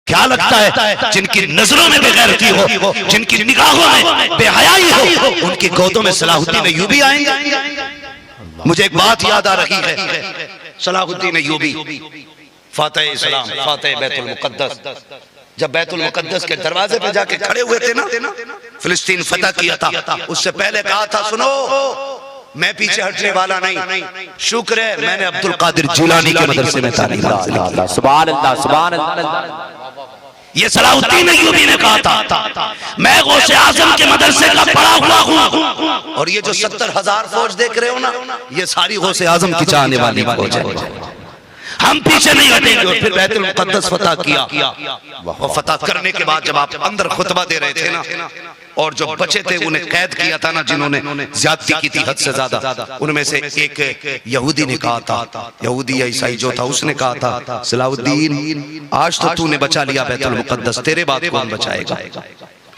क्या लगता है जिनकी नजरों में बेगैरती हो, जिनकी निगाहों में बेहयाई हो, उनकी गोदों में सलाहुद्दीन अय्यूबी आएंगे? मुझे एक बात याद आ रही है, सलाहुद्दीन अय्यूबी फातह इस्लाम, फातह बैतुल मुक़द्दस, जब बैतुल मुक़द्दस के दरवाजे पे जाके खड़े हुए थे ना, फिलिस्तीन फतह किया था, उससे पहले कहा था सुनो मैं पीछे हटने वाला नहीं, शुक्र है मैंने अब्दुल कादिर जिलानी के मदरसे में तालीम हासिल की। सुभान अल्लाह, सुभान अल्लाह। ये सलाहुद्दीन अय्यूबी ने कहा था मैं गौसे आजम के मदरसे का पढ़ा हुआ हूँ, और ये जो 70,000 फौज देख रहे हो ना, ये सारी गौसे आजम की चाहने वाली फौज है, हम पीछे नहीं हटेंगे। और फिर बैतुल मुक़द्दस फतह किया, और फतह करने के बाद जब आप अंदर खुतबा दे रहे थे ना, और जो बचे थे उन्हें कैद किया था ना, जिन्होंने ज्यादती की थी हद से ज्यादा, उनमें से एक यहूदी ने कहा था, यहूदी या ईसाई जो था, उसने कहा था सलाहुद्दीन आज तो तूने बचा लिया बैतुल मुक़द्दस, तेरे बाद कौन बचाएगा?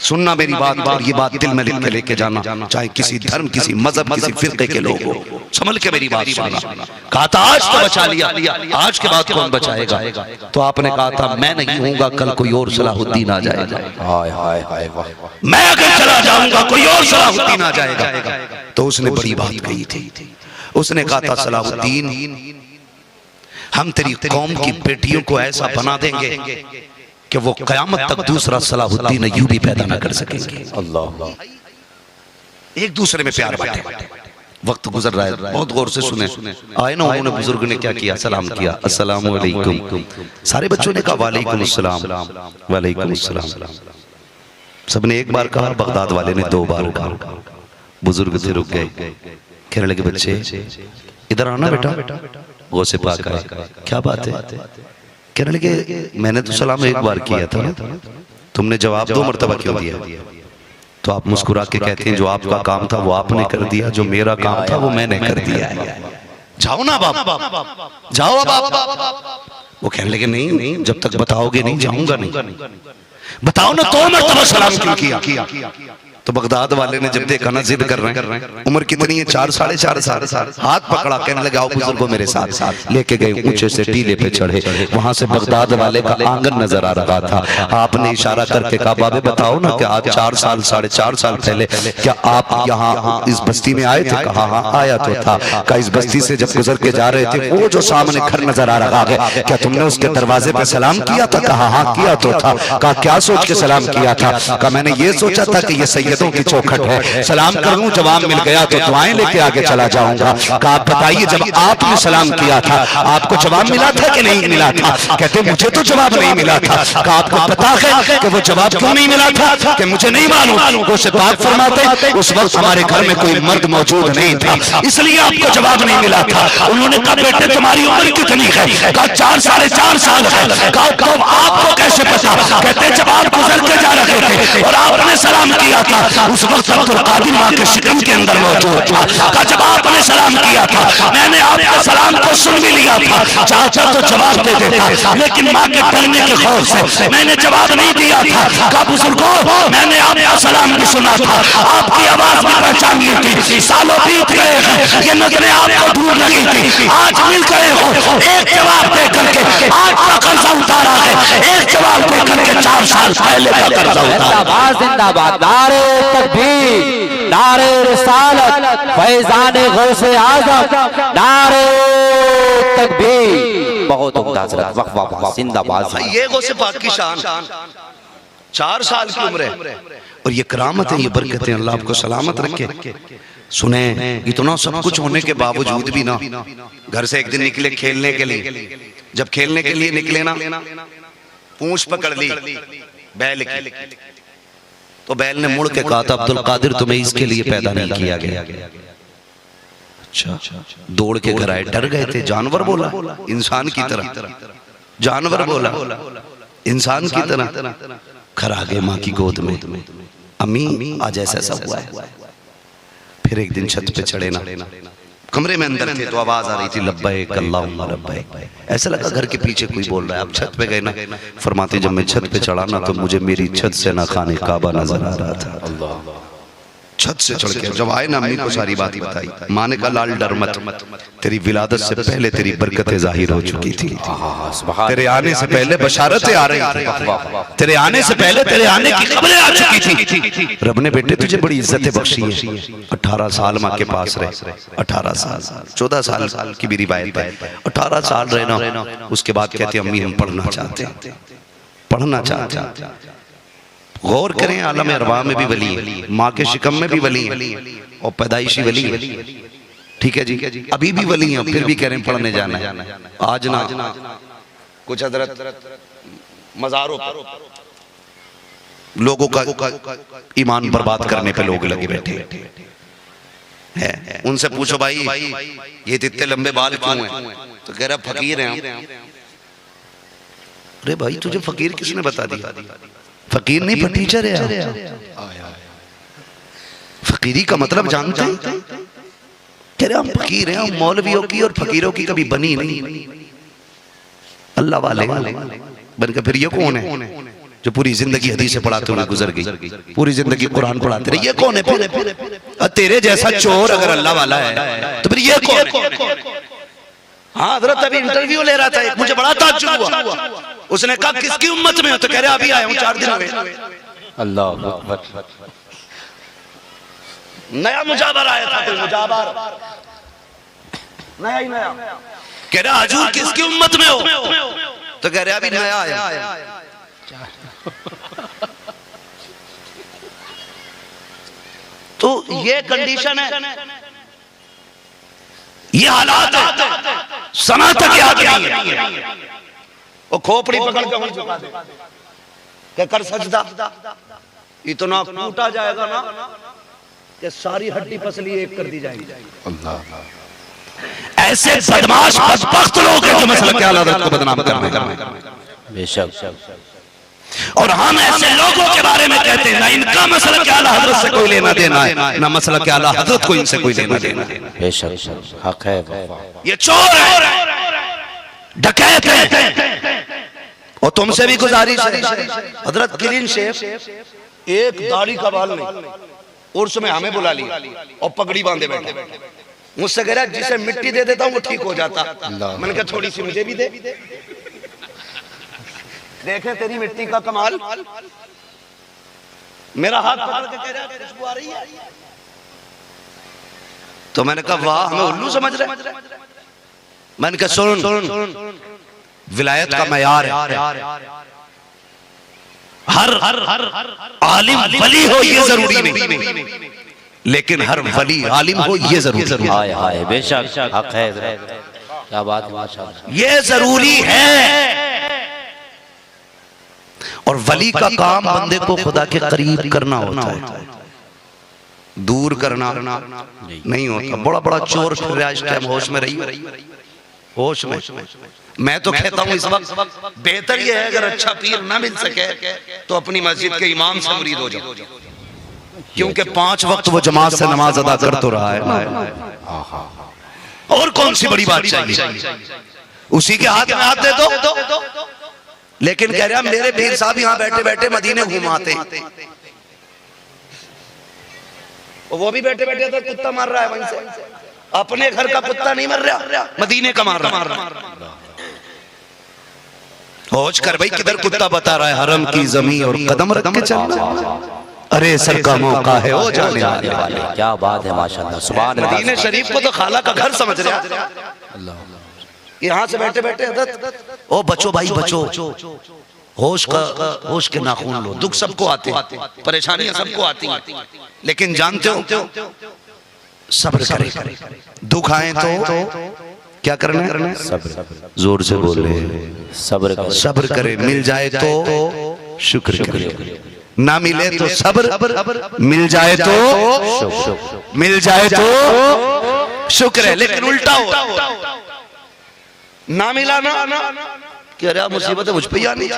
सुनना मेरी बात, और ये बात दिल में लिख के लेके जाना, चाहे किसी धर्म, किसी मजहब, किसी फिरके के लोग हो, संभल के मेरी बात सुनना। कहा था आज तो बचा लिया, आज के बाद कौन बचाएगा? तो आपने कहा था मैं नहीं हूँगा, कल कोई और सलाहुद्दीन आ जाएगा। हाय हाय हाय, मैं अगर चला जाऊंगा कोई और सलाहुद्दीन आ जाएगा। तो उसने बड़ी बात कही थी, उसने कहा था सलाहुद्दीन हम तेरी कौम की बेटियों को ऐसा बना देंगे कि वो कयामत तक दूसरा सलाहुद्दीन अय्यूबी पैदा न कर सकेंगे। अल्लाह, एक दूसरे में प्यार बांटे। वक्त गुजर रहा है, बहुत गौर से सुने। आए ना, उन्होंने बुजुर्ग ने क्या किया, सलाम किया, अस्सलामु अलैकुम। सारे बच्चों ने कहा वालेकुम अस्सलाम, वालेकुम अस्सलाम। सबने एक बार कहा, बगदाद वाले ने 2 बार कहा। बुजुर्ग से रुक गए, कहने लगे बच्चे इधर आना बेटा। गौसे पाक आए, क्या बात है? कहने लगे मैंने तो सलाम एक बार किया था ना, तुमने जवाब 2 मरतबा क्यों दिया? तो आप मुस्कुरा के कहते हैं जो आपका काम था वो आपने कर दिया, जो मेरा काम था वो मैंने कर दिया। जाओ ना बाप, जाओ अब। वो कहने लगे नहीं, जब तक बताओगे नहीं जाऊंगा नहीं। बताओ ना 2 मरतबा सलाम क्यों किया? तो बगदाद वाले ने जब देखा ना जिद कर रहे हैं, उम्र कितनी है, 4 साढ़े 4 साल, हाथ पकड़ा, कहने लगे आओ बुजुर्गो मेरे साथ। लेके गए, ऊंचे से टीले पे चढ़े, वहां से बगदाद वाले का आंगन नजर आ रहा था। आपने इशारा करके कहा बाबे बताओ ना कि आज 4 साल साढ़े 4 साल पहले क्या आप यहाँ इस बस्ती में आए थे? कहा हाँ आया तो था। कहा इस बस्ती से जब गुजर के जा रहे थे वो जो सामने घर नजर आ रहा है, क्या तुमने उसके दरवाजे पे सलाम किया था? कहा हाँ किया तो था। कहा क्या सोच के सलाम किया था? कहा मैंने ये सोचा था कि ये सैयदों की चौखट है, सलाम करूं, जवाब मिल गया तो दुआएं लेके आगे चला जाऊंगा। कहा आप बताइए जब आपने सलाम किया था आपको जवाब मिला था कि नहीं मिला था? कहते मुझे तो जवाब नहीं मिला था। कहा आपको पता है कि वो जवाब क्यों नहीं मिला था? कि मुझे नहीं मालूम। वो से बात फरमाते उस वक्त हमारे घर में कोई मर्द मौजूद नहीं था, इसलिए आपको जवाब नहीं मिला था। उन्होंने कहा बेटे तुम्हारी उम्र कितनी है? कहा 4 साढ़े 4 साल है। कहा तो आपको कैसे पता? कहते जब आप गुजर के जा रहे थे और आपने सलाम किया था उस वक्त अब्दुल कादिर माँ के शिकम के अंदर मौजूद था। जब आपने सलाम किया था मैंने आपके सलाम को सुन भी लिया था, चाचा तो जवाब दे देता, लेकिन माँ के डरने के खौफ से मैंने जवाब नहीं दिया था। कहा बुजुर्गों मैंने आपका सलाम भी सुना था, आपकी आवाज भी पहचान ली थी, सालों बीत गए हैं, ये नजरें आपको ढूंढ रही थी, आज मिल गए हो। एक जवाब दे करके आज का कर्जा उतारा है, एक जवाब दे करके 4 साल पहले का कर्जा उतारा। जिंदाबाद, नारे तकबीर, नारे रिसालत, फैज़ाने गौसे आज़म, नारे तकबीर। बहुत उम्दा हज़रत, वाह वाह वाह, जिंदाबाद। ये गौसे पाक की शान, 4 साल की उम्र है और ये करामत है, ये बरकत है, अल्लाह आपको सलामत रखे। सुने इतना सब कुछ होने के बावजूद भी ना, घर से एक दिन निकले खेलने के लिए, जब खेलने के लिए निकले ना पूंछ पकड़ ली बैल की, तो बैल ने मुड़ के कहा था अब्दुल कादिर तुम्हें इसके लिए पैदा नहीं किया गया। अच्छा, दौड़ के घर आए, डर गए थे। जानवर बोला इंसान की तरह, जानवर बोला इंसान की तरह। घर आ गए माँ की गोद में, अम्मी आज ऐसा हुआ है। फिर एक दिन छत पे चढ़े ना, कमरे में अंदर थे तो आवाज आ रही थी लब्बैक अल्लाहुम्मा लब्बैक। ऐसा लगा घर के पीछे कोई बोल रहा है। अब छत पे गए ना, फरमाते जब मैं छत पे चढ़ा ना तो मुझे मेरी छत से ना खाने काबा नजर आ रहा था। छत से चढ़ के जब आए ना अम्मी को सारी बात बताई। माँ ने कहा लाल डर मत, तेरी विलादत से पहले तेरी बरकतें जाहिर हो चुकी थी, तेरे आने से पहले बशारतें आ रही थी, तेरे आने से पहले तेरे आने की खबरें आ चुकी थी। रब ने बेटे तुझे बड़ी इज्जतें बख्शी हैं। 18 साल माँ के पास रहे, 18 साल 14 साल की भी रिवायत है, 18 साल रहे ना। उसके बाद कहते अम्मी हम पढ़ना चाहते हैं, पढ़ना चाहते हैं। गौर करें, आलम अरवा में भी वली है, माँ के शिकम में भी वली है और पैदाइशी वली है। ठीक है जी, अभी भी वली हैं, फिर भी कह रहे हैं पढ़ने जाना है। आज ना कुछ हजरत मज़ारों पर लोगों का ईमान बर्बाद करने पे लोग लगे बैठे हैं। उनसे पूछो भाई ये इतने लंबे बाल क्यों हैं, तो कह रहा फकीर हैं। अरे भाई तुझे फकीर किसने बता दिया? फकीर नहीं फटीचर है। फकीरी का मतलब जानते हैं? कह रहे हम फकीर हैं, हम मौलवियों की और फकीरों की कभी बनी नहीं, अल्लाह वाले बनकर। फिर ये कौन है जो पूरी जिंदगी हदीस से पढ़ाते हुए गुजर गई, पूरी जिंदगी कुरान पढ़ाते रहे? ये कौन है? तेरे जैसा चोर अगर अल्लाह वाला है तो फिर ये कौन है? हाँ हजरत अभी इंटरव्यू ले रहा था एक, मुझे बड़ा ताज्जुब हुआ। उसने कहा किसकी उम्मत में हो, तो कह रहे अभी आया हूँ 4 दिन हुए। अल्लाह अकबर। नया मुजाबर आया था, कोई मुजाबर नया ही नया। कह रहा हजूर किसकी उम्मत में हो, तो कह रहे अभी नया आया। तो ये कंडीशन है, ये हालात है, सना तक याद नहीं है। वो खोपड़ी पकड़ के वहीं झुका दे, क्या कर सजदा, इतना कूटा जाएगा ना कि सारी हड्डी पसली एक कर दी जाएगी। अल्लाह, ऐसे बदमाश बदबख्त लोग हैं जो मसला के आला हज़रत को बदनाम करने। बेशक। और हम ऐसे लोगों के बारे में कहते हैं ना इनका मसला के आला हज़रत से कोई लेना देना है, ना मसला के आला हज़रत को इनसे कोई लेना देना है। बेशक हक है। ये चोर है, डकैत है। और तुमसे भी गुजारिश है हजरत क्लीन शेफ, एक दाढ़ी का बाल नहीं, उर्स में हमें बुला लिया और पगड़ी बांधे बैठे। मुझसे कह रहा जिसे मिट्टी दे देता हूँ वो ठीक हो जाता। मैंने कहा थोड़ी सी मुझे भी दे, देखे तेरी मिट्टी का कमाल। मेरा हाथ पकड़ के कह रहा खुशबू आ रही है, तो मैंने कहा वाह हमें उल्लू समझ रहे। मैंने कहा सुन, विलायत का मयार है, हर आलिम वली हो ये जरूरी नहीं, लेकिन हर वली आलिम हो ये जरूरी है। बेशक हक है, क्या बात है माशाअल्लाह, ये जरूरी है। और वली का काम बंदे को खुदा के करीब करना होता है, दूर करना नहीं होता। बड़ा बड़ा चोर फिर रहा है इस टाइम, होश में रही, होश में। मैं तो कहता हूँ इस वक्त बेहतर ये है अगर अच्छा पीर ना मिल सके तो अपनी मस्जिद के इमाम से मुरीद हो जाओ, क्योंकि 5 वक्त वो जमात से नमाज अदा कर तो रहा है। और कौन सी बड़ी बात चाहिए, उसी के हाथ में हाथ दे दो। लेकिन कह रहा मेरे पीर साहब यहाँ बैठे बैठे मदीने घुमाते, वो भी बैठे बैठे तो कुत्ता मार रहा है वहीं से, अपने घर का कुत्ता नहीं मर रहा, मदीने का मार रहा। होश कर भाई, किधर कुत्ता बता रहा है, हरम की जमीन और कदम रख के चलना। अरे सर का मौका है हो जाने वाले। क्या बात है माशाअल्लाह, सुभान अल्लाह। मदीने शरीफ को तो खाला का घर समझ रहे हैं। यहाँ से बैठे बैठे हजरत ओ बचो भाई बचो, होश के नाखून लो। दुख सबको आते हैं, परेशानियां सबको आती हैं, लेकिन जानते हो सब्र करें। दुख आए तो क्या करना है? सब्र। जोर से बोले सब्र करे। मिल जाए तो शुक्र करे, ना मिले तो सब्र, मिल जाए तो शुक्र है। लेकिन उल्टा हो, ना मिला ना कह रहा मुसीबत है मुझ पे आनी,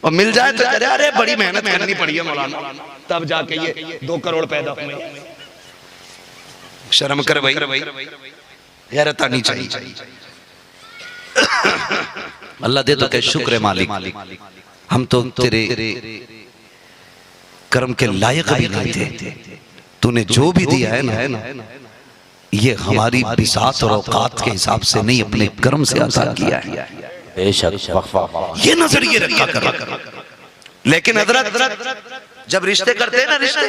और मिल जाए तो कह रहा अरे बड़ी मेहनत करनी पड़ी है मौलाना, तब जाके ये 2 करोड़ पैदा हुए। शर्म कर भाई, गैरत आनी चाहिए। अल्लाह दे तो कह शुक्र है मालिक, हम तो तेरे कर्म के लायक भी नहीं थे, तूने जो भी दिया है ना, ये हमारी बिसात और औकात के हिसाब से नहीं, अपने कर्म से अता किया है। बेशक ये नजरिए रखा कर। लेकिन हजरत जब रिश्ते करते हैं ना, रिश्ते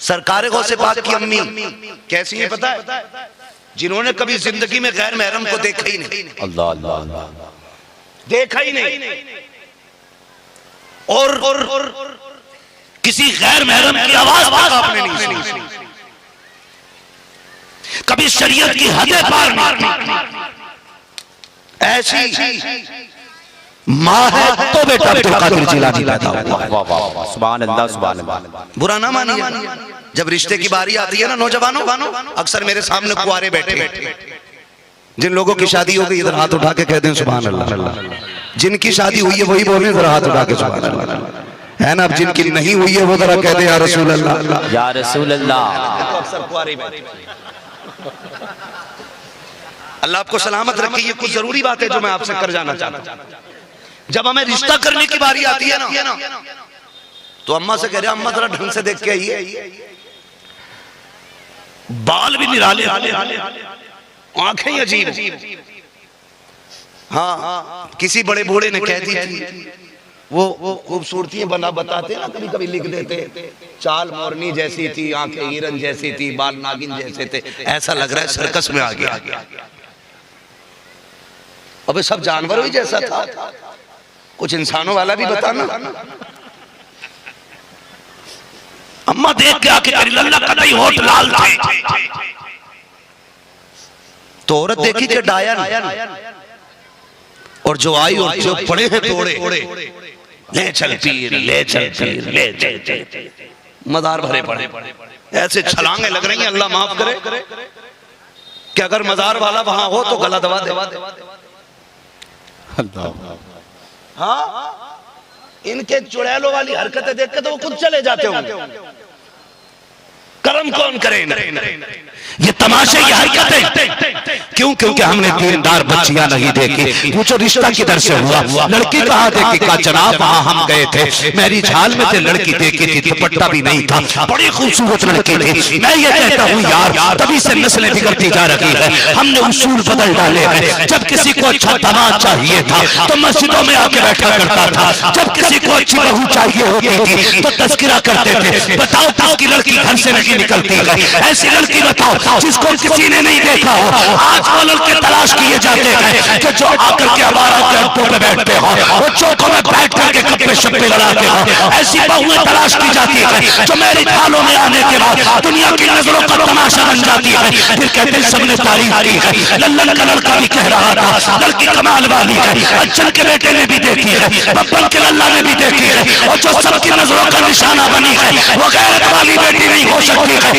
सरकार गौसे पाक की अम्मी कैसी है पता है? जिन्होंने कभी जिंदगी में गैर महरम को देखा ही नहीं, अल्लाह अल्लाह अल्लाह, देखा ही नहीं, और किसी गैर महरम की आवाज तक आपने नहीं सुनी, कभी शरीयत की हदें पार नहीं। ऐसी माँ है तो बेटा अब्दुल कादिर जिलानी पैदा हुआ। वाह वाह वाह, सुभान अल्लाह सुभान अल्लाह। बुरा ना मानिए, जब रिश्ते की बारी आती है ना नौजवानों, अक्सर मेरे सामने कुंवारे बैठे, जिन लोगों की शादी हो गई इधर हाथ उठा के कह दें सुभान अल्लाह। जिनकी शादी हुई है वही बोले जरा हाथ उठा के सुभान अल्लाह, है ना? अब जिनकी नहीं हुई है वो जरा कह दे या रसूल अल्लाह, या रसूल अल्लाह। अक्सर कुंवारे बैठे। अल्लाह आपको सलामत रखे। ये कुछ जरूरी बात है जो मैं आपसे कर जाना चाहता हूं। जब हमें रिश्ता करने की बारी आती है ना, तो अम्मा से कह रहे अम्मा जरा ढंग से देख के आइए, बाल भी निराले, आंखें अजीब। हाँ, किसी बड़े बूढ़े ने कह दी थी, वो खूबसूरती बना बताते ना, कभी कभी लिख देते, चाल मोरनी जैसी थी, आंखें हिरन जैसी थी, बाल नागिन जैसे थे, ऐसा लग रहा है सर्कस में आ गया। अबे सब जानवरों ही जैसा था, कुछ इंसानों वाला भी बताना। अम्मा देख के आके करी लल्ला कतई होठ लाल थे, तो औरत देखी कि डायन, और जो आई और जो पड़े हैं तोड़े, ले चल पीर, ले चल पीर, ले चल, मजार भरे पड़े, ऐसे छलांगे लग रही हैं। अल्लाह माफ करे कि अगर मजार वाला वहां हो तो गला दबा दे। हाँ, इनके चुड़ैलों वाली हरकतें देख के तो वो खुद चले जाते होंगे। कर्म कौन करे? ये तमाशे की हरकतें क्यों? क्योंकि हमने दीनदार बच्चियां नहीं देखी। पूछो रिश्ता किधर से हुआ? लड़की कहाँ देखी? का जनाब वहां हम गए थे, मेरी झाल में थे, लड़की देखी थी, दुपट्टा भी नहीं था, बड़ी खूबसूरत लड़की थी। मैं ये कहता हूँ यार, तभी से नस्लें बिगड़ती जा रही है। हमने उसूल बदल डाले हैं। जब किसी को अच्छा दामाद चाहिए था तो मस्जिदों में आके बैठा करता था, जब किसी को अच्छी बहू चाहिए होती थी तो तस्करा करते थे। बताओ किसकी लड़की घर से नहीं निकलती है? ऐसी लड़की बताओ जिसको किसी ने नहीं देखा हो। आज वो लड़के तलाश किए जाते हैं कि जो आकर के हमारा के अड्डों पे बैठते हो, वो चौकों में बैठ करके कपड़े शप्पे लड़ाते हो। ऐसी बहुएं तलाश की जाती है जो मेरी थालों में आने के बाद दुनिया की नजरों का तमाशा बन जाती है। फिर कहते हैं सबने तारीफ की है, लल्लन का लड़का भी कह रहा था लड़की कमाल वाली है, अज्जल के बेटे ने भी देखी है, बब्बन के लल्ला ने भी देखी है, और जो सबकी नजरों का निशाना बनी है वो गैरत वाली बेटी नहीं हो सकती है।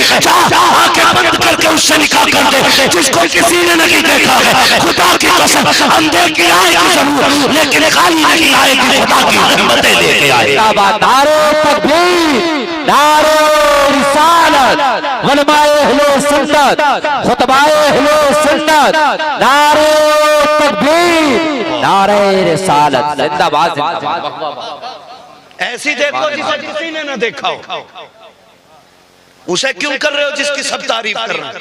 आंखें बंद करके उससे निकाह कर दे जिसको किसी ने नहीं देखा है। खुदा की कसम हम देख के आएगी जरूर, लेकिन खाली नहीं आएगी, खुदा की रहमतें लेके आएगी। नारे तकबीर, नारे रिसालत, उलमाए अहले सुन्नत, खुतबाए अहले सुन्नत, नारे तकबीर, नारे रिसालत, जिंदाबाद जिंदाबाद। ऐसी देखो जिसे किसी ने न देखा हो, उसे क्यों कर रहे हो जिसकी सब तारीफ कर रहे हैं?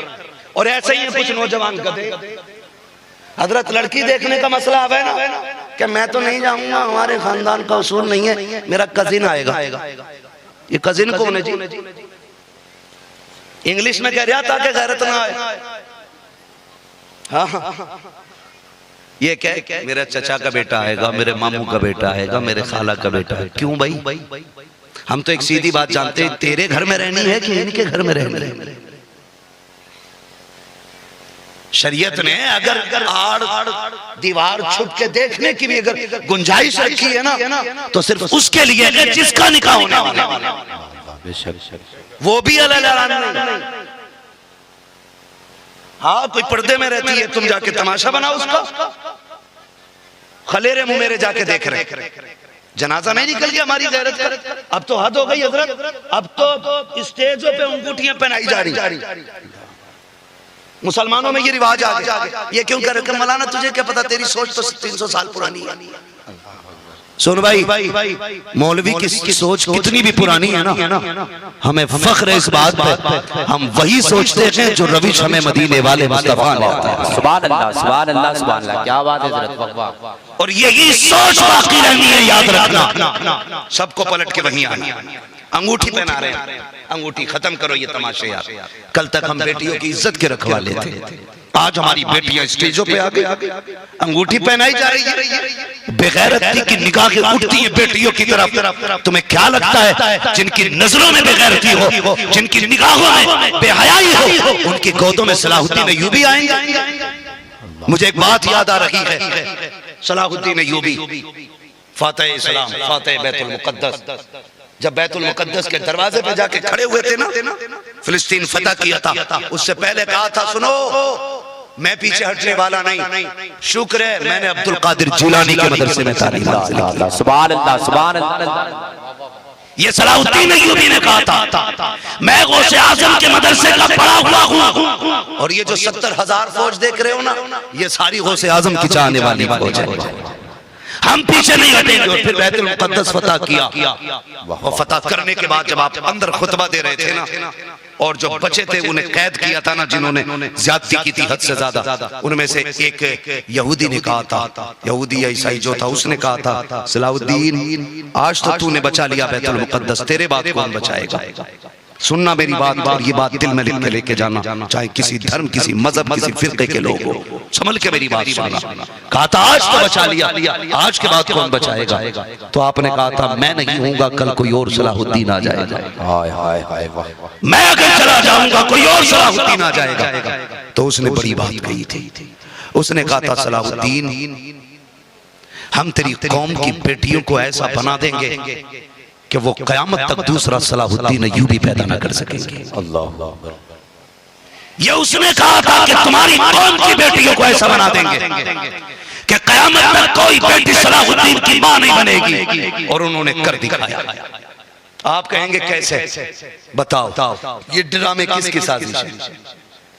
और ऐसे ही कुछ नौजवान गधे। हजरत लड़की देखने का मसला है ना, कि मैं तो नहीं जाऊंगा, हमारे खानदान का उसूल नहीं है, मेरा कजिन आएगा। ये कजिन कौन है जी? इंग्लिश में कह रहा था कि गैरत ना आए। हाँ, ये क्या? मेरा चचा का बेटा आएगा, मेरे मामू का बेटा आएगा, मेरे खाला का बेटा है। क्यों भाई? हम तो एक सीधी बात जानते हैं, तेरे घर में रहनी है कि इनके घर में रहनी? शरीयत ने अगर आड़ दीवार छुप के देखने की भी अगर गुंजाइश रखी है ना, तो सिर्फ उसके लिए है जिसका निकाह होने वाला, वो भी नहीं। हाँ, कोई पर्दे में रहती है, तुम जाके तमाशा बनाओ उसका, खलेरे मुंह मेरे जाके देख रहे। जनाजा नहीं निकल गया हमारी गैरत का। अब तो हद हो गई हजरत, अब तो स्टेजों पे अंगूठियां पहनाई जा रही। मुसलमानों में ये रिवाज आ गया। ये क्यों कर रहे? मौलाना तुझे क्या पता, तेरी सोच तो 300 साल पुरानी है। सुन भाई, मौलवी की सोच कितनी भी पुरानी है ना, हमें फख्र है इस बात पे, हम वही सोचते हैं जो रविश हमें मदीने वाले मुस्तफा ने आता है। सुभान अल्लाह, सुभान अल्लाह, सुभान अल्लाह, क्या बात है हज़रत, वाह वाह। और यही सोच बाकी रहनी है, याद रखना। सबको पलट के वहीं आना। अंगूठी पहना रहे हैं, अंगूठी खत्म करो ये तमाशे यार। कल तक हम बेटियों की इज्जत के रखवाले थे, आज हमारी बेटियां स्टेजों पे आ गई, अंगूठी पहनाई जा रही है, बेगैरती की निगाहें उठती हैं बेटियों की तरफ। तुम्हें क्या लगता है जिनकी नजरों में बेगैरती हो, जिनकी निगाहों में बेहयाई हो, उनकी गोदों में सलाहुद्दीन अय्यूबी आएंगे? मुझे एक बात याद आ रही है, सलाहुद्दीन अय्यूबी फातह इस्लाम, फातह बैतुल मुक़द्दस, जब बैतुल मुक़द्दस के दरवाजे पे जाके खड़े हुए थे ना, फिलिस्तीन फतह किया था, उससे पहले कहा था सुनो मैं पीछे हटने वाला नहीं, शुक्र है मैंने अब्दुल कादिर जिलानी के मदरसे में तालीम हासिल की। सुभान अल्लाह, सुभान अल्लाह। ये सलाहुद्दीन अय्यूबी ने कहा था मैं गौसे आज़म के मदरसे का पढ़ा हुआ हूँ, और ये जो 70,000 फौज देख रहे हो ना, ये सारी गौसे आज़म की चाहने वाली फौज है, हम पीछे नहीं हटेंगे। और फिर बैतुल मुक़द्दस फतह किया, और फतह करने के बाद जब आप अंदर खुतबा दे रहे थे ना, और जो बचे थे उन्हें कैद किया था ना, जिन्होंने ज्यादती की थी हद से ज्यादा, उनमें से एक यहूदी ने कहा था, यहूदी या ईसाई जो था, उसने कहा था सलाहुद्दीन आज तो तूने बचा लिया बैतुल मुक़द्दस, तेरे बाद कौन बचाएगा? सुनना मेरी बात, और ये बात दिल में लिख के लेके जाना, चाहे किसी धर्म, किसी मजहब, किसी फिरके के लोग हो, संभल के मेरी बात सुनना। कहा था आज तो बचा लिया, आज के बाद कौन बचाएगा? तो आपने कहा था मैं नहीं हूँगा, कल कोई और सलाहुद्दीन आ जाएगा। हाय हाय हाय, वाह वाह। मैं अगर चला जाऊंगा कोई और सलाहुद्दीन आ जाएगा। तो उसने बड़ी बात कही थी, उसने कहा था सलाहुद्दीन हम तेरी कौम की बेटियों को ऐसा बना देंगे कि वो कयामत तक दूसरा सलाहुद्दीन अय्यूबी पैदा न कर सकेंगे। अल्लाह, ये उसने कहा था कि तुम्हारी कौम की बेटियों को ऐसा बना देंगे कि कयामत तक कोई बेटी सलाहुद्दीन की मां नहीं बनेगी, और उन्होंने कर दिखाया। आप कहेंगे कैसे? बताओ, ये ड्रामे किसकी साजिश है?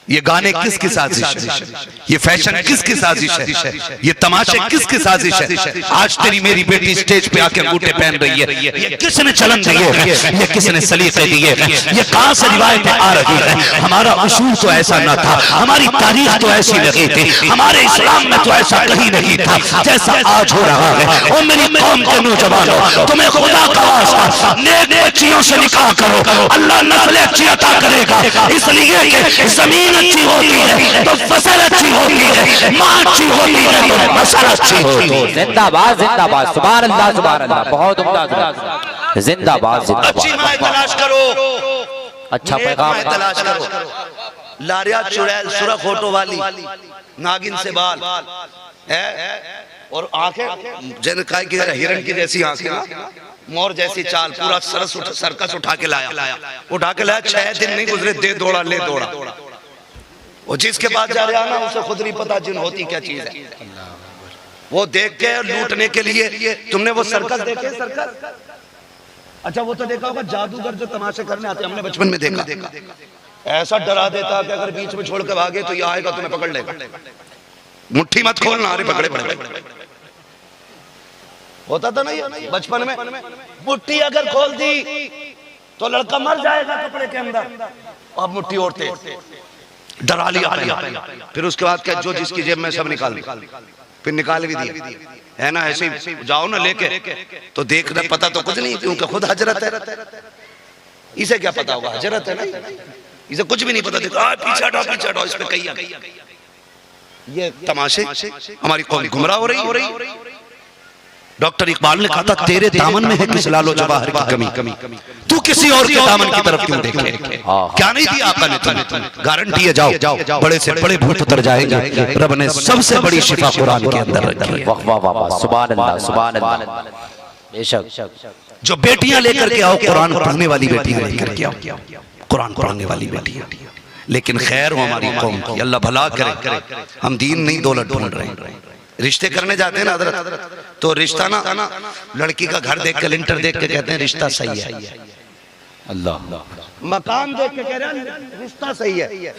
ये गाने किसकी साजिश है? ये फैशन किसकी साजिश है? ये तमाशे किसकी साजिश है? आज तेरी मेरी बेटी स्टेज पे आके अंगूठे पहन रही है, ये किसने चलन दिए हैं? ये किसने सलीके दिए हैं? ये कहां से रिवायतें आ रही हैं? हमारा उसूल तो ऐसा ना था, हमारी तारीख तो ऐसी नहीं थी, हमारे इस्लाम में तो ऐसा कहीं नहीं था जैसा आज हो रहा है। और मेरी कौम के नौजवानों, तुम्हें खुदा का वास्ता नेक बच्चियों से निकाह करो, अल्लाह नस्ल अच्छी अता करेगा, इसलिए कि जमीन अच्छी होती है तो फसल अच्छी होती है, माँ अच्छी होती है तो फसल अच्छी होती है। जिंदाबाद, जिंदाबाद, सुभान अल्लाह, सुभान अल्लाह, बहुत उम्दा, जिंदाबाद, जिंदाबाद। अच्छी माँ तलाश करो, अच्छा पैगाम तलाश करो, लारिया चुड़ैल सुरख होठों वाली, नागिन से बाल है, और आंखें जन काय की हिरण की जैसी आंखें, मोर जैसी चाल, पूरा सर्कस उठा के लाया, 6 दिन नहीं गुजरे, दे दौड़ा ले दौड़ा। वो जिसके पास जा रहा ना, उसे खुद नहीं पता जिन होती क्या चीज है। वो देख के लूटने के लिए, तुमने वो सर्कस देखे? सर्कस, अच्छा वो तो देखा होगा जादूगर जो तमाशे करने आते, हमने बचपन में देखा, ऐसा डरा देता कि अगर बीच में छोड़ के भागे तो ये आएगा तुम्हें पकड़ लेगा, मुट्ठी मत खोलना, अरे पकड़े पड़े। होता था ना ये बचपन में, मुट्ठी अगर खोल दी तो लड़का मर जाएगा कपड़े के अंदर, अब मुट्ठी ओढ़ते डरा लिया। फिर उसके बाद क्या, जो जिसकी जेब में सब निकाल, फिर निकाल भी दिया, है ना? ऐसे जाओ ना लेके, तो देखना पता तो कुछ नहीं, क्योंकि खुद हजरत है, इसे क्या पता होगा? हजरत है ना, इसे कुछ भी नहीं पता। देखो पीछे हटाओ, इस पे कही ये तमाशे, हमारी कौम गुमराह हो रही। डॉक्टर इकबाल ने कहा था तेरे दामन में है किस लालो जवाहर की कमी, तू किसी और के दामन की तरफ क्यों देखे? क्या नहीं दिया आका ने तुम्हें? गारंटी है, जाओ बड़े से बड़े भूत उतर जाएंगे, रब ने सबसे बड़ी शिफा कुरान के अंदर रखी है। वाह वाह वाह, सुभान अल्लाह, सुभान अल्लाह। बेशक जो बेटियां लेकर के आओ, कुरान पढ़ने वाली बेटियां लेकर के आओ, कुरान पढ़ने वाली बेटियां। लेकिन खैर हो हमारी कौम की, अल्लाह भला करे। हम दीन नहीं दौलत ढूंढ रहे हैं। रिश्ते करने जाते हैं ना हजरत, तो रिश्ता ना लड़की का घर देख के, लिंटर देख के कहते हैं रिश्ता सही है, अल्लाह। मकान देख के कह रहे हैं रिश्ता सही है।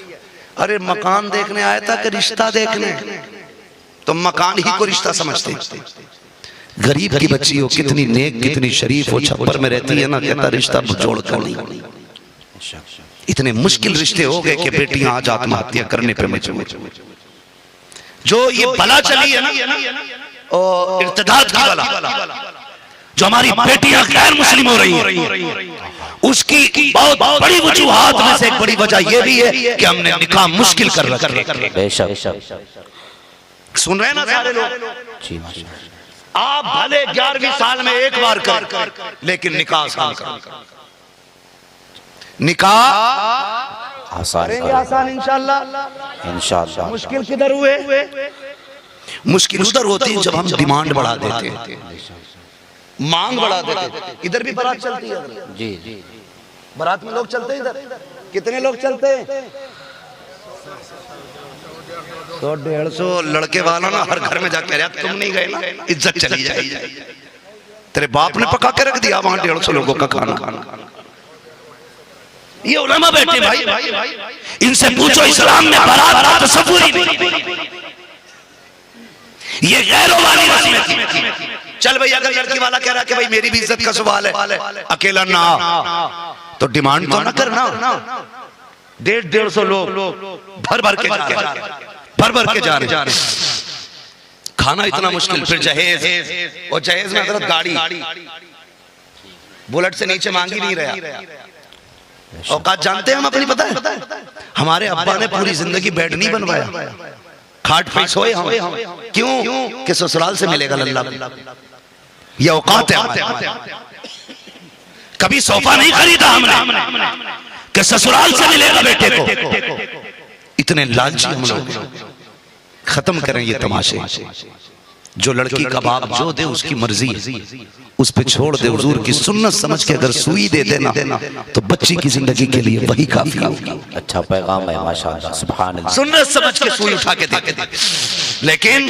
अरे मकान देखने आया था कि रिश्ता देखने? तो मकान ही को रिश्ता समझते। गरीब की बच्ची हो, कितनी नेक कितनी शरीफ हो, छप्पर में रहती है ना, कहता रिश्ता जोड़ कर नहीं। इतने मुश्किल रिश्ते हो गए कि बेटियां आज आत्महत्या करने पर मजबूर। जो ये बला चली है ना, और इर्तिदाद की बला, जो हमारी बेटियां गैर मुस्लिम हो रही हैं, उसकी बहुत बड़ी वजूहात में से एक बड़ी वजह यह भी है कि हमने निकाह मुश्किल कर रखा है। बेशक सुन रहे हैं ना सारे लोग? आप भले 11वीं साल में एक बार कर, लेकिन निकाह आसान कर। निकाह आसान करेंगे, आसान इंशाअल्लाह। इंशाअल्लाह। मुश्किल किधर हुए? मुश्किल उधर होती है जब हम डिमांड बढ़ा देते हैं, मांग बढ़ा देते। इधर भी बारात चलती है जी जी, बारात में लोग चलते हैं इधर। कितने लोग चलते हैं? 100-150 लड़के वाला ना हर घर में जाके रहा, तुम नहीं गए ना, इज्जत चली जाएगी। तेरे बाप ने पका के रख दिया वहां 150 लोगों का खाना। ये उलमा बैठे भाई, इनसे पूछो इस्लाम में बारात का तसव्वुर ही नहीं। ये गैरों वाली रस्में थी। चल भाई, अगर लड़की वाला कह रहा कि भाई मेरी भी इज्जत का सवाल है, अकेला ना तो डिमांड तो ना करना। 150 लोग भर भर के जा रहे। खाना इतना मुश्किल, फिर जहेज, और जहेज में हजरत गाड़ी बुलेट से नीचे मांगी नहीं रहा। औकात जानते हैं हम अपनी, पता है हमारे अब्बा ने पूरी जिंदगी बेड नहीं बनवाया, खाट पे सोए हम। क्यों? कि ससुराल से मिलेगा लल्ला। ये औकात है। कभी सोफा नहीं खरीदा हमने कि ससुराल से मिलेगा बेटे को। इतने लालची हम लोग। खत्म करें ये तमाशे। जो लड़की का बाप जो दे उसकी मर्जी है, उस पे छोड़ दे। हुजूर की सुन्नत समझ के अगर सुई दे देना तो बच्ची की जिंदगी के लिए वही काफी होगी। अच्छा पैगाम है माशाअल्लाह, सुभान अल्लाह। सुन्नत समझ के सुई उठा के दे। लेकिन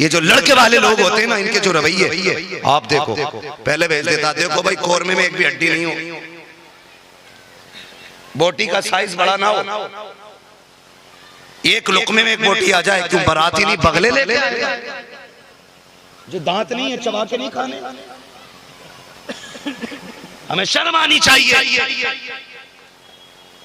ये जो लड़के वाले लोग होते हैं ना, इनके जो रवैये आप देखो, पहले भेज देता, देखो भाई कोरमे में एक भी हड्डी नहीं हो, बोटी का साइज बड़ा ना हो, एक लुकमे में एक बोटी आ जाए। क्यों? बाराती नहीं बगले लेते हैं, जो दांत नहीं है चबा के नहीं खाने। हमें शर्म आनी चाहिए।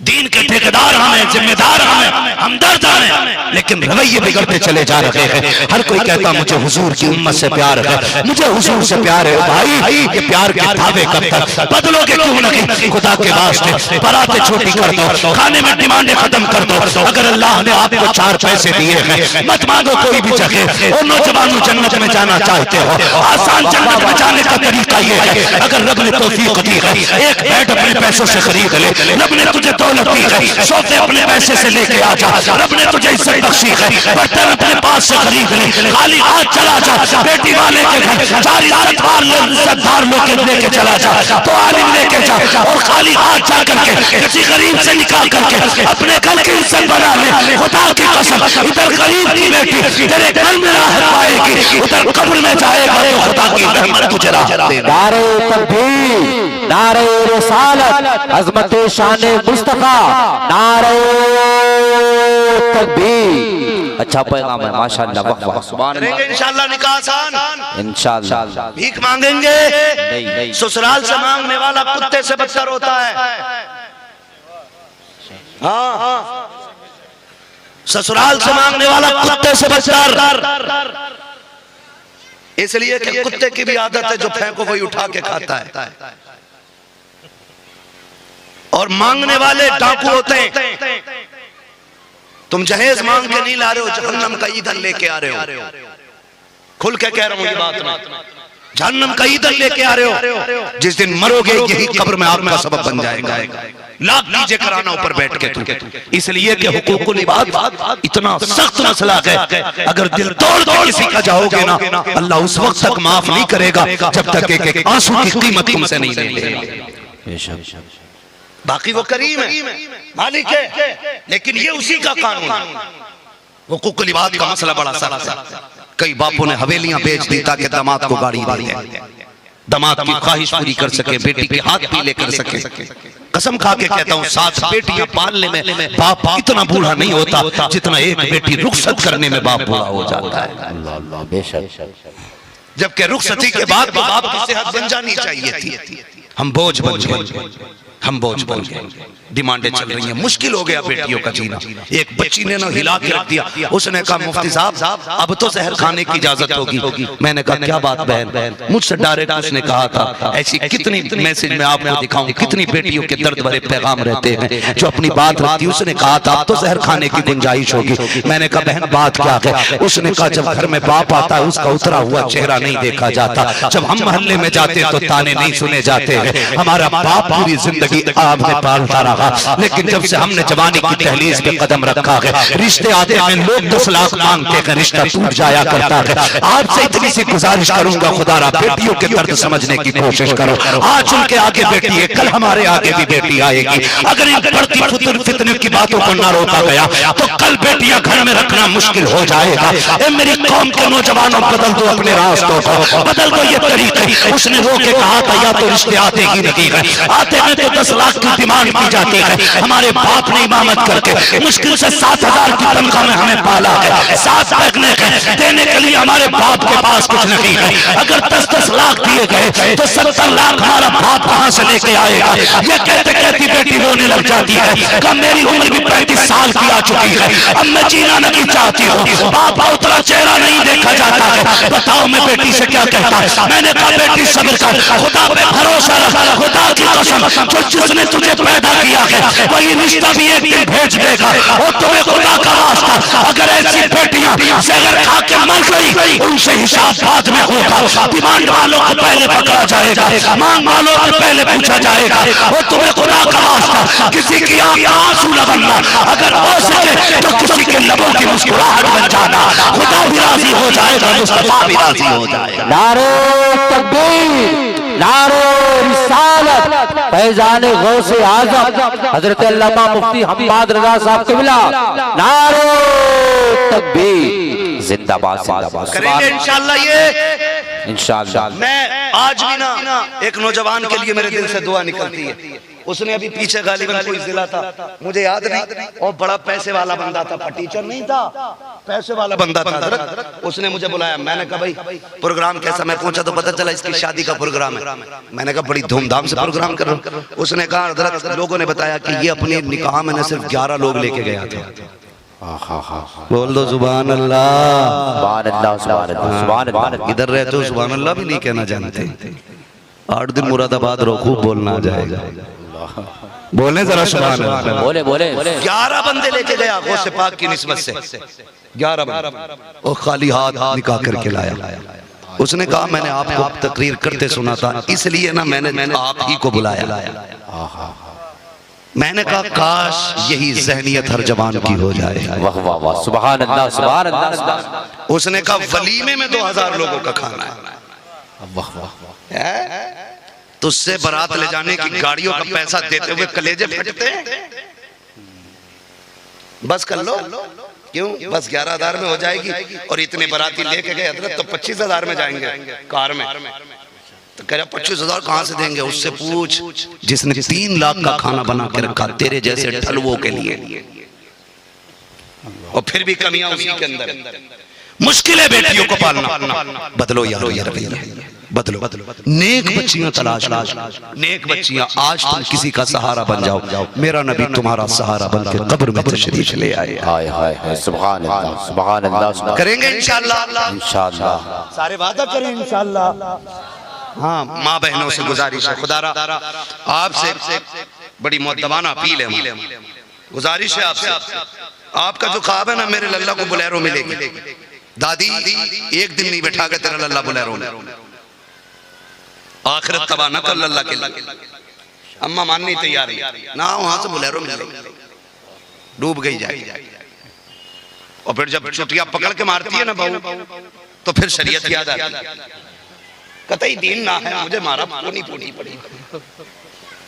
दीन के ठेकेदार हमें, जिम्मेदार हमें, हमदर्द हमें, लेकिन रवैये बिगड़ते चले जा रहे हैं। हर कोई कहता मुझे हुजूर की उम्मत से प्यार है, मुझे हुजूर से प्यार है। भाई ये प्यार के दावे कब तक? बदलोगे क्यों नहीं? खुदा के वास्ते बारातें छोटी कर दो, खाने में डिमांडें खत्म कर दो। अगर अल्लाह ने आपको 4 पैसे दिए हैं, मत मांगो कोई भी जगह। और नौजवानों जन्नत में जाना चाहते हो, आसान जन्नत में जाने का तरीका ये है, अगर रब ने तौफीक दी है, एक बेड अपने पैसों से खरीद ले। रब ने तुझे सोते अपने पैसे से लेके आ जा। रब ने तुझे इज्जत बख्शी है, बर्तन अपने पास से खरीद ले। खाली हाथ चला जा, बेटी वाले के घर 4 इज्जतदार लोग लेके चला जा, तो आलिम लेके जा, और खाली हाथ जा करके किसी गरीब से निकाल करके अपने घर की इज्जत बना ले। खुदा की कसम, इधर गरीब की बेटी तेरे घर में राहत पाएगी, उधर कब्र में जाएगा तो खुदा की रहमत तुझे राहत देगा। नारे तकबीर, नारे रिसालत, अज़मत शान मुस्तफा, नारे तकबीर। अच्छा पैगाम है माशाअल्लाह, वाह वाह, सुभान अल्लाह। इंशाअल्लाह निकाह आसान, इंशाअल्लाह। भीख मांगेंगे नहीं। ससुराल से मांगने वाला कुत्ते से बदतर होता है। हाँ, ससुराल से मांगने वाला कुत्ते से बदतर, इसलिए कि कुत्ते की भी आदत है जो फेंको वही उठा के खाता है। और मांगने वाले डाकू होते हैं। तुम जहेज मांग के नहीं ला रहे हो, जहन्नम का ईंधन लेके आ रहे हो। खुल के कह रहा हूं ये बात मैं, जहन्नम का ईंधन लेके आ रहे हो। जिस दिन मरोगे यही कब्र में आपका सबब बन जाएगा। लाख नीचे कराना ऊपर बैठ के तुम। इसलिए कि हुकूकुल इबाद इतना सख्त मसला है, अगर दिल तोड़ के किसी का जाओगे ना, अल्लाह उस वक्त तक माफ नहीं करेगा जब तक एक आंसू की कीमत तुमसे नहीं ले लेगा। बाकी वो करीम है, मालिक है, लेकिन ये उसी का कानून है। हुकूकुल इबाद का मसला बड़ा सारा। कई बापों ने हवेलियां बेच दी ताकि दामाद को गाड़ी दे दे, दामाद की ख्वाहिश पूरी कर सके, बेटी के हाथ पीले कर सके। कसम खा के कहता हूँ 7 बेटियां पालने में बाप इतना बूढ़ा नहीं होता जितना एक बेटी रुखसत करने में बाप बूढ़ा हो जाता है। अल्लाह अल्लाह, बेशक। जबकि रुखसती के बाद बाप की सेहत बन जानी चाहिए थी। हम बोझ बन गए, हम बोझ बन गए। डिमांडें चल रही हैं, मुश्किल हो गया बेटियों का जीना। एक बच्ची ने ना हिला के रख दिया, उसने कहा मुफ्ती साहब अब तो जहर खाने की इजाजत होगी। मैंने कहा क्या बात बहन, मुझसे डायरेक्ट उसने कहा था। ऐसी कितनी मैसेज में आपको दिखाऊं, कितनी बेटियों के दर्द भरे पैगाम रहते हैं जो अपनी बात रखती। उसने कहा था अब तो जहर खाने की गुंजाइश होगी। मैंने कहा बहन बात क्या है? उसने कहा जब घर में बाप आता है उसका उतरा हुआ चेहरा नहीं देखा जाता, जब हम मोहल्ले में जाते तो ताने नहीं सुने जाते हैं। हमारा बाप पूरी जिंदगी आपने पालता रहा, लेकिन जब से हमने जवानी की दहलीज पे कदम रखा है, रिश्ते आते हैं लोग 10 लाख मांगते हैं, रिश्ता टूट जाया करता है। आपसे इतनी सी गुजारिश करूंगा खुदारा बेटियों के दर्द समझने की कोशिश करो। आज उनके आगे बेटी है, कल हमारे आगे भी बेटी आएगी। अगर इन बढ़ती फितने की बातों को ना रोका गया तो कल बेटियां घर में रखना मुश्किल हो जाएगा। मेरी कौम के नौजवानों बदल दो अपने रास्तों को, बदल दो ये तरीके। उसने रो के कहा था या तो रिश्ते आते ही नहीं है, आते हैं तो 10 लाख की डिमांड की जाती है। हमारे बाप ने इमामत करके मुश्किल से 7,000 की तनख्वाह में हमें पाला है, 7 बैठने देने के लिए हमारे बाप के पास कुछ नहीं है। अगर 10-10 लाख दिए गए तो 70 लाख हमारा बाप कहां से लेके आएगा? ये कहते कहती बेटी रोने लग जाती है, कब मेरी उम्र भी 35 साल की आ चुकी है, अब मैं जीना नहीं चाहती हूँ, बाप उतना चेहरा नहीं देखा जाता है। बताओ मैं बेटी से क्या कहता? मैंने कहा बेटी सब्र कर, खुदा पे भरोसा रख, खुदा की कसम जो जिसने तुझे पैदा किया है वही रिश्ता भी एक दिन भेज देगा। और तुम्हें खुदा का वास्ता अगर ऐसी बेटियां जहर खा के मर गई उनसे हिसाब बाद में होगा। डिमांड वालों को पहले पकड़ा जाएगा, मांग वालों को पहले पूछा जाएगा। और तुम्हें खुदा का वास्ता किसी की आंख में आंसू लगाना, अगर हो सके तो किसी के लबों की मुस्कुराहट बन जाना। खुदा भी राजी हो जाएगा, मुस्तफा भी राजी हो जाएगा। नारे तकबीर, नारे रिसालत, फैजान गौसे आजम हजरत अल्लामा मुफ्ती हम्माद रजा साहब क़िबला, नारे तकबीर, जिंदाबाद जिंदाबाद। करेंगे इंशाअल्लाह ये इंशाअल्लाह। मैं आज भी ना एक नौजवान के लिए मेरे दिल से दुआ निकलती है। उसने अभी पीछे गालिबन कोई जिला था, मुझे याद नहीं, और बड़ा पैसे वाला बंदा था, टीचर नहीं था, पैसे वाला बंदा था हजरत। उसने मुझे बुलाया, मैंने कहा भाई प्रोग्राम कैसा? मैं पहुंचा तो पता चला इसकी शादी का प्रोग्राम है। मैंने कहा बड़ी धूमधाम से प्रोग्राम कर रहा हूं। उसने कहा हजरत लोगों ने बताया कि ये अपने निकाह में सिर्फ 11 लोग लेके गया था। बोल दो सुभान अल्लाह, सुभान अल्लाह, सुभान अल्लाह, सुभान अल्लाह। इधर रहते हो सुभान अल्लाह भी नहीं कहना जानते। 8 दिन मुरादाबाद रहो, खूब बोलना आ जाएगा। बोले जरा सुभान अल्लाह। बोले बोले 11 बंदे लेके गया गौसे पाक की निस्बत से, 11 बंदे, और खाली हाथ निकाह करके लाया। उसने कहा मैंने आपको तकरीर करते सुना था, इसलिए ना मैंने आप ही को बुलाया। मैंने कहा काश यही जहनियत हर जवान की हो जाए। वाह वाह वाह, सुभान अल्लाह, सुभान अल्लाह। उसने कहा वलीमे में 2000 लोगों का खाना है। वाह वाह, तुझसे बारात ले जाने की गाड़ियों का पैसा देते हुए कलेजे फटते हैं। बस कर लो, क्यों? बस 11,000 में हो जाएगी। और इतने बाराती लेके गए हजरत तो 25,000 में जाएंगे कार में। तो कह रहा 25,000 कहां से देंगे? उससे पूछ जिसने 3 लाख का खाना बना के रखा तेरे जैसे ठलवों के लिए, और फिर भी कमियां उसी के अंदर। मुश्किल है बेटियों को पालना। बदलो यारो ये रवैया, बदलो। नेक बच्चियां तलाश, नेक बच्चियां। आज तुम किसी का सहारा बन जाओ, मेरा नबी तुम्हारा सहारा बन के कब्र में तशरीफ ले आए। हाय हाय हाय, सुभान अल्लाह, सुभान अल्लाह। करेंगे इंशाअल्लाह, इंशाअल्लाह, सारे वादा करें इंशाअल्लाह। हाँ, माँ बहनों से गुजारिश है, खुदारा आपसे बड़ी मुअद्दबाना अपील है, गुजारिश है आपसे, आपका जो ख्वाब है ना मेरे लल्ला को बोलेरो मिलेगी। दादी एक दिन नहीं बैठा के तेरा लल्ला बोलेरो में, आखिरत तबाह न कर लल्ला के लिए। अम्मा माननी तैयार है ना, वहां से बोलेरो मिलेगी, डूब गई जाए। और फिर जब चुटिया पकड़ के मारती है ना बहू, तो फिर शरीयत याद आती है। कतई दीन ना है, मुझे मारा पोनी पोनी पड़ी।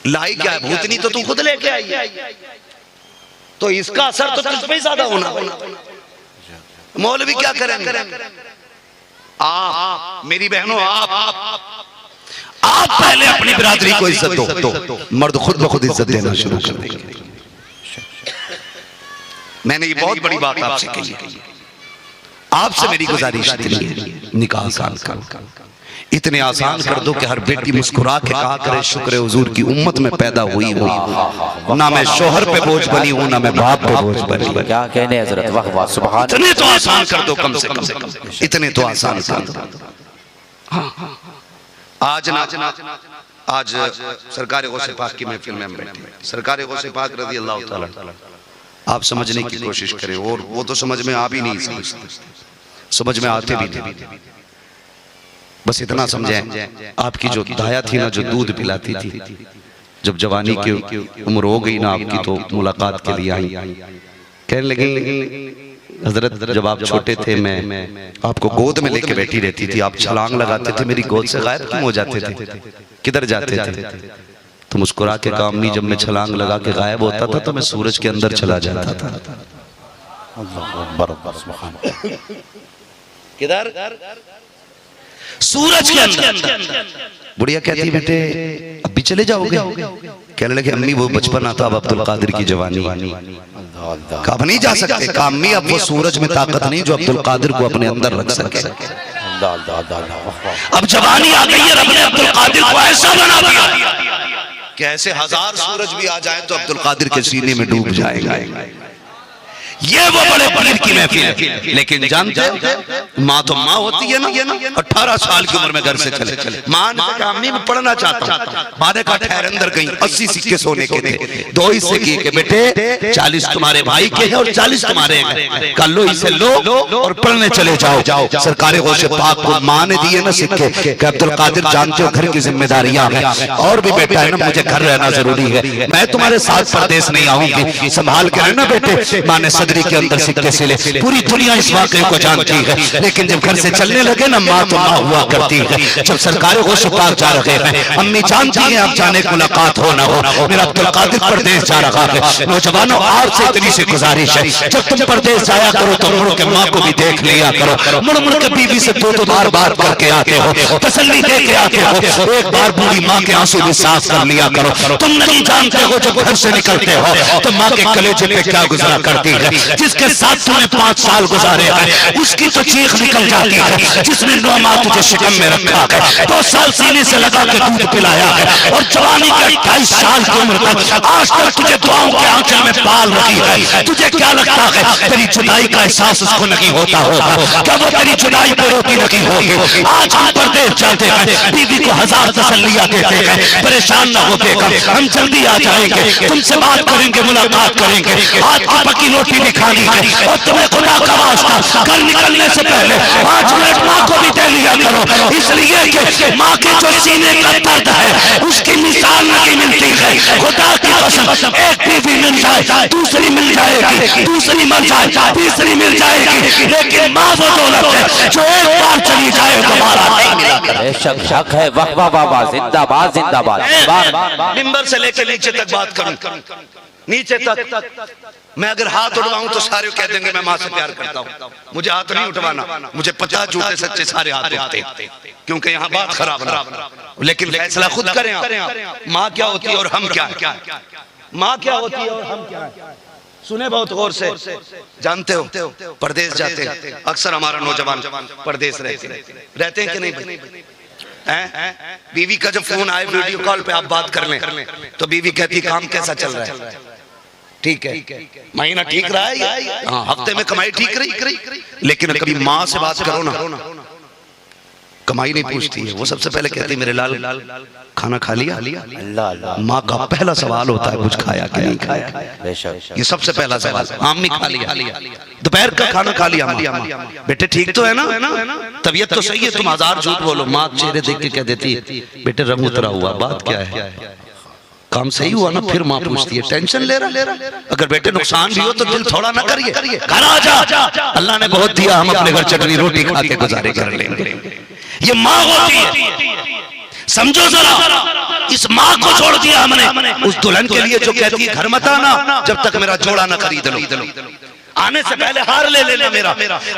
लाई क्या है? भूतनी तो तू खुद लेके आई है, तो इसका असर तो तुझ पे ही ज्यादा होना। मौलवी क्या करेंगे? आप मेरी बहनों, आप पहले अपनी बिरादरी को इज्जत दो, मर्द खुद ब खुद इज्जत देना शुरू कर देंगे। मैंने ये बहुत बड़ी बात आपसे कही है। आपसे मेरी गुजारिश इतनी है, निकाह आसान कर, इतने आसान कर दो कि हर बेटी मुस्कुरा के कहा करे शुक्र हुजूर की उम्मत में पैदा हुई हूँ, ना मैं शोहर पे बोझ बनी हूँ ना मैं बाप पे बोझ बनी हूँ। क्या कहने हजरत, वाह वाह सुभान। इतने तो आसान कर दो, कम से कम इतने तो आसान कर दो। आज सरकार गौसे पाक की महफिल में हम बैठे, सरकार गौसे पाक रज़ी अल्लाह ताला, आप समझने की कोशिश करें, और वो तो समझ में आ भी नहीं समझते, समझ में आते भी नहीं। बस इतना समझें, आपकी जो दाया थी ना, जो दूध पिलाती थी, जब जवानी की उम्र हो गई ना आपकी, तो मुलाकात के लिए आई, कहने लगी हजरत जब आप छोटे थे मैं आपको गोद में लेके बैठी रहती थी, आप छलांग लगाते थे, मेरी गोद से गायब क्यों हो जाते थे, किधर जाते थे? तो मुस्कुरा के काम नहीं, जब मैं छलांग लगा के गायब होता था तो मैं सूरज के अंदर चला जाता था। किधर? सूरज के अंदर। बुढ़िया कहती बेटे अभी चले जाओगे? कहने लगे अम्मी वो बचपन आता, अब अब्दुल कादिर की जवानी। अब नहीं जा सकते, अम्मी अब वो सूरज में ताकत नहीं जो अब्दुल कादिर को अपने अंदर रख सके। अब जवानी आ गई है, रब ने अब्दुल कादिर को ऐसा बना दिया कि ऐसे 1000 सूरज भी आ जाए तो अब्दुल कादिर के सीने में डूब जाएगा। ये वो बड़े पीर की महफिल है। लेकिन जानते हो माँ तो माँ होती है ना, 18 साल की उम्र में घर से चले, माँ ने कहा अम्मी मैं पढ़ना चाहता हूँ, माँ ने कहा ठहर अंदर गई, 80 सिक्के सोने के थे, 2 हिस्से किए कि बेटे 40 तुम्हारे भाई के हैं और 40 तुम्हारे हैं, कल लो इसे लो और पढ़ने चले जाओ। सरकार गौसे पाक को माँ ने दिए ना सिक्के कि अब्दुल कादिर जानते हो घर की जिम्मेदारियां हैं, और भी बेटा है ना मुझे घर रहना जरूरी है, मैं तुम्हारे साथ परदेश नहीं आऊंगी, संभाल के रहना बेटे। माँ ने सदरी के अंदर सिक्के सिले, पूरी दुनिया इस वाक़े को जानती है, लेकिन जब घर से चलने लगे ना माँ तो माँ हुआ करती है। जब सरकार गौसे पाक जा रहे हैं, अम्मी जानती है अब जाने की मुलाकात हो ना हो, मेरा अब्दुल कादिर परदेश जा रहा है। नौजवानों आपसे इतनी सी गुजारिश है, जब तुम परदेश जाया करो तो मुड़ के माँ को भी देख लिया करो, मुड़ मुड़ के बीवी से 2 बार बात करके आते हो, तसल्ली दे के आते हो, एक बार बूढ़ी माँ के आंसू भी साफ कर लिया करो। तुम नहीं जानते हो जब घर से निकलते हो तो माँ के कलेजे पे क्या गुजरा करती है, जिसके साथ तुमने 5 साल गुजारे हैं उसकी तो चीख निकल जाती है, जिसने 9 माह तुझे शिकम में रखा है, 2 साल सीने से लगा के दूध पिलाया है, और जवानी के 28 साल की उम्र तक आज तक तुझे दुआओं के आंचल में पाल रही है। तुझे क्या लगता है तेरी जुदाई का एहसास उसको नहीं होता होगा? क्या वो तेरी जुदाई पे रोती नहीं होगी? आज हम परदेश जाते हैं, बीवी को 1000 तसल्लियां देते हैं, परेशान न हो बेगम, हम जल्दी आ जाएंगे, तुमसे बात करेंगे, मुलाकात करेंगे, आज की पकी रोटी भी खानी है, और तुम्हें खुदा का वास्ता कल निकलने से पहले 5 मिनट माँ को भी दे लिया करो, इसलिए कि माँ के जो सीने का दर्द है उसकी मिसाल नहीं मिलती है। खुदा की कसम एक बीवी मिल जाए, दूसरी मिल जाएगी, दूसरी मिल जाए, तीसरी मिल जाएगी, लेकिन माँ वो दौलत है जो एक बार चली जाए दोबारा नहीं मिलेगी। बेशक शक है, वाह वाह वाह वाह, जिंदाबाद जिंदाबाद। मिंबर से लेकर नीचे तक बात करूं, नीचे तक मैं अगर हाथ उठवाऊं तो सारे कह देंगे मैं माँ से प्यार करता हूं। मुझे हाथ नहीं उठवाना, मुझे पता झूठे सच्चे सारे हाथ उठते हैं, क्योंकि यहाँ बात खराब ना, लेकिन फैसला खुद करें आप। माँ क्या होती है और हम क्या है, माँ क्या होती है और हम क्या है, सुने बहुत गौर से। जानते हो परदेश जाते हैं अक्सर हमारा नौजवान परदेश रहते हैं कि नहीं? बीवी का जब फोन आए वीडियो कॉल पे आप बात कर लें तो बीवी कहती काम कैसा चल रहा है, ठीक है, महीना ठीक रहा है, हाँ हफ्ते में कमाई ठीक रही, लेकिन कभी माँ से बात करो ना, कमाई नहीं पूछती है, वो सबसे पहले कहती मेरे लाल खाना खा लिया? माँ का पहला सवाल होता है कुछ खाया कि नहीं खाया, ये सबसे पहला सवाल। आम खा लिया, दोपहर का खाना खा लिया? बेटे ठीक तो है ना, तबीयत तो सही है? तुम 1000 झूठ बोलो, माँ चेहरे देख के कह देती है बेटे रंग उतरा हुआ, बात क्या है, काम सही हुआ ना? फिर माँ पूछती है टेंशन ले रहा? अगर बेटे नुकसान भी हो तो दिल थोड़ा ना करिए, घर आ जा, अल्लाह ने बहुत दिया, हम अपने घर चटनी रोटी खा के गुजारे कर लेंगे। ये माँ होती है, समझो जरा, इस माँ को छोड़ दिया हमने उस दुल्हन के लिए जो कहती है घर मत आना जब तक मेरा जोड़ा ना खरीद लो। आने से पहले हार ले लेना, मेरा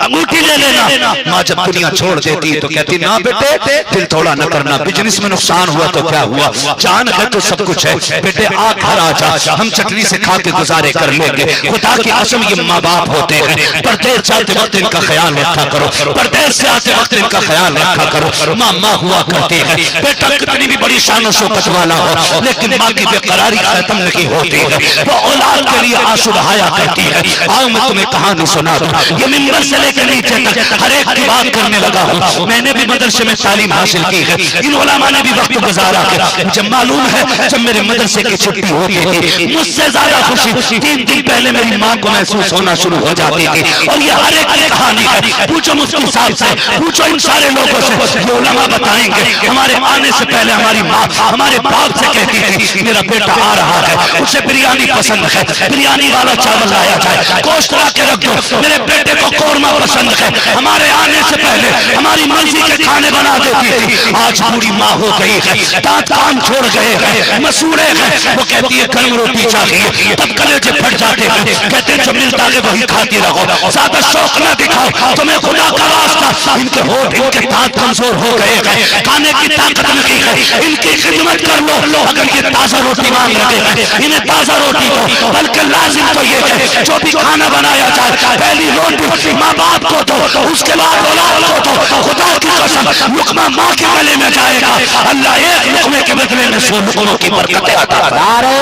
अंगूठी ले लेना। माँ जब दुनिया छोड़ देती तो कहती ना बेटे दिल थोड़ा न करना, बिजनेस में नुकसान हुआ तो क्या हुआ, जान है तो सब कुछ है, बेटे आ घर आ जा, हम चटनी से खा के गुजारे कर लेंगे। खुदा की कसम ये माँ बाप होते हैं, परदेश जाते वक्त इनका ख्याल रखा करो, परदेश से आते वक्त इनका ख्याल रखा करो। माँ माँ हुआ करती है, बेटा कितनी भी बड़ी शान शौकत वाला हो लेकिन माँ की बेकरारी खत्म नहीं होती है, वो औलाद के लिए आंसू बहाया करती है। आओ मैं तुम्हें कहानी सुना दूं, ये मिंबर से लेकर नीचे तक हर एक की बात करने लगा हूँ। मैंने भी मदरसे में तालीम हासिल की है, इन उलमा ने भी वक्त गुजारा है। मुझे मालूम है जब मेरे मदरसे की छुट्टी होती थी मुझसे ज्यादा खुशी 3 दिन पहले मेरी माँ को महसूस होना शुरू हो जाती थी। और ये हर एक की कहानी है, पूछो मुफ्ती साहब से, पूछो इन सारे लोगों से, ये उलमा बताएंगे। हमारे आने से पहले हमारी माँ हमारे बाप से कहती थी मेरा बेटा आ रहा है, उसे बिरयानी पसंद है, बिरयानी वाला चावल लाया जाए, गोश्त ला के रख दो, मेरे बेटे को कोरमा पसंद है। हमारे आने से पहले हमारी मर्जी के खाने बना देती थी। आज पूरी माँ हो गई है, दांत काम छोड़ गए हैं, मसूड़े हैं, वो कहती है गर्म रोटी चाहिए, तब कलेजे फट जाते हैं, कहते हैं जो मिलता है वही खाती रहो, ज्यादा शौक ना दिखाओ, तुम्हें खुदा का वास्ता। इनके होठ इनके दांत कमजोर हो गए हैं, खाने की ताकत नहीं है, इनकी खिदमत कर लो। अगर ये ताजा रोटी मांग रहे हैं इन्हें ताजा रोटी दो, बल्कि लाजिम तो ये है जो भी खाना बनाया जाए पहली रोटी माँ बाप को दो, उसके बाद औलाद को दो। खुदा की कसम लुकमा माँ के गले में जाएगा, अल्लाह एक लुकमे के बदले में 100 लुकमों की बरकतें अता फरमाएगा। नारे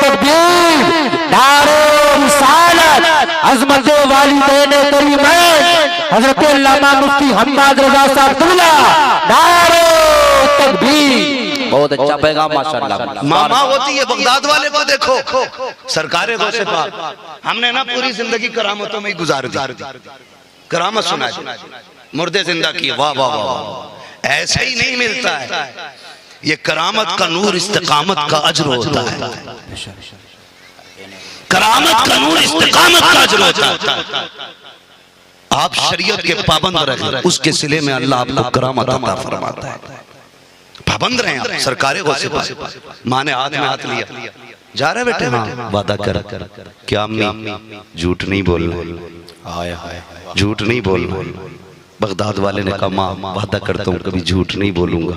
तकबीर, नारे रिसालत, अज़मत वालिदैन करीमैन हज़रत अल्लामा मुफ्ती हम्माद रज़ा साहब क़िबला, नारे तकबीर। बहुत अच्छा पैगाम माशाअल्लाह। मामा होती है बगदाद वाले को देखो, सरकारे गौसे पाक, हमने ना पूरी जिंदगी करामतों में ही गुजार दी, करामत सुनाई, मुर्दे जिंदा किए, वाह वाह वाह। ऐसे ही नहीं मिलता है, ये करामत का नूर इस्तिकामत का अजर होता है, करामत का नूर इस्तिकामत का अजर होता है। आप शरीयत के पाबंद रहे, उसके सिले में अल्लाह आपको करामत अता फरमाता है। पाबंद रहे आप, सरकारे गौसे पाक, माँ ने हाथ में हाथ लिया, जा रहे बेटे, हाँ वादा कर, क्या अम्मी झूठ नहीं बोलना, झूठ नहीं बोलना। बगदाद वाले ने कहा माँ वादा करता हूँ कभी झूठ नहीं बोलूंगा।